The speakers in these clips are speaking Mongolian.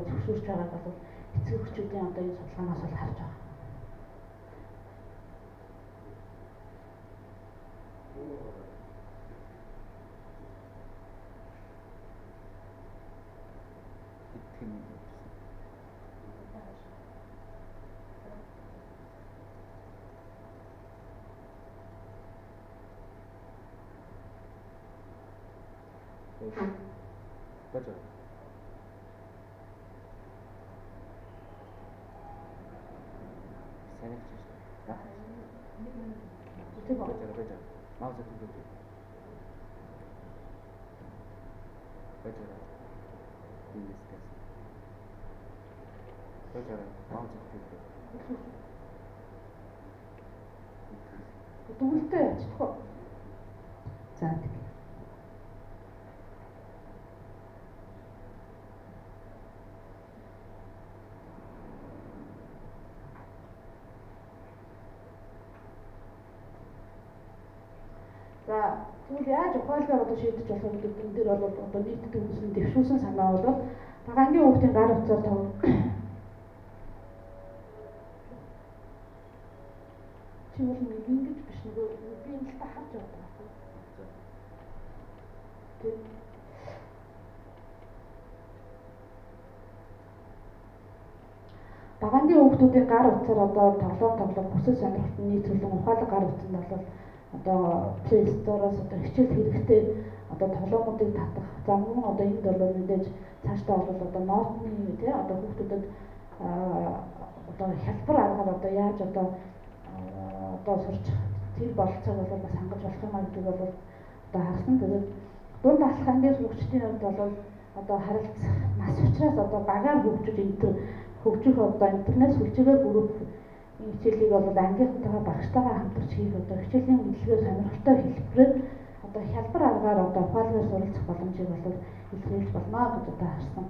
зөвшөөрч байгаа бол эцэг эхчүүдийн одоо энэ судалгаанаас бол харж байгаа. Better. Better. Mouse it to better. In this case. Better. Mouse it to Дүгэлтэй ячихгүй. За тийм. За тэгвэл яаж ухаалгаар одоо шийдэж болох вэ гэдэг энэ дээр бол одоо нийтэд үндэсний дэвшүүлсэн санаа бол багаангийн хүүхдийн гар утсаар тав чи бол нэг ингэж биш нөгөө би энэ л та харж байгаа байхгүй. Тэг. Багаангийн хүүхдүүдийн гар утсаар одоо тоглоом бүсэл сонирхолтой нийцүүлэн ухаалаг гар утсанд бол одоо Play Store-оос одоо хичээл хэрэгтэй одоо тоглоомуудыг татах. За мөн одоо энд бол мэдээж цаашдаа бол одоо ноотны тий одоо хүүхдүүдэд одоо хялбар аргаар одоо яаж одоо сурч тэр болцоог бол бас хангаж болох юм аа гэдэг бол одоо харсан. Тэгээд дунд ахлах ангийн сурагчдын хувьд бол одоо харилцах нас учраас одоо багаар хөгжиж хөгжих одоо интернет сүлжээгээр бүрэн хичээлийг бол ангийнхантайгаа багштайгаа хамтарч хийх одоо хичээлийн мэдлэгээ сонирхолтой хэлбэрээр одоо хялбар аргаар одоо ухаалгаар суралцах боломжийг бол илэрхийлж болно гэж одоо харсан.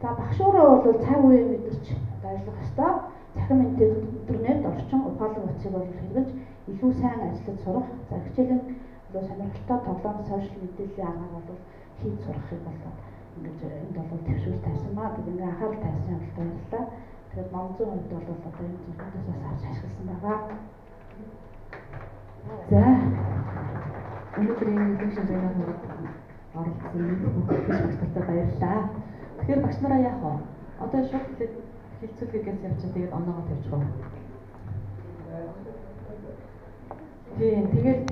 За багшуураа бол цаг үе мэдэрч ажиллах ёстой. Цахим интернет орчин ухаалаг утсыг бол хэрэгж илүү сайн ажиллаж сурах. За хичээлийн одоо сонирхолтой тоглоом сошиал мэдээллийн аргаар бол хийж сурахыг бол ингэж энд бол төвшүүл тавьсан маа. Тэг ингээ анхаарал тавьсан юм баярлалаа. Тэгэхээр номзын хувьд бол одоо энэ зүйлээс бас авч ашигласан байгаа. За өнөөдрийн лекцийн зургийг оролцсон бүх багштай баярлалаа. Тэгэхээр багш нараа яах вэ? Одоо шууд хэлцүүлгээс явчихсан тэгээд оноогоо тавьчих уу? Тийм тэгээд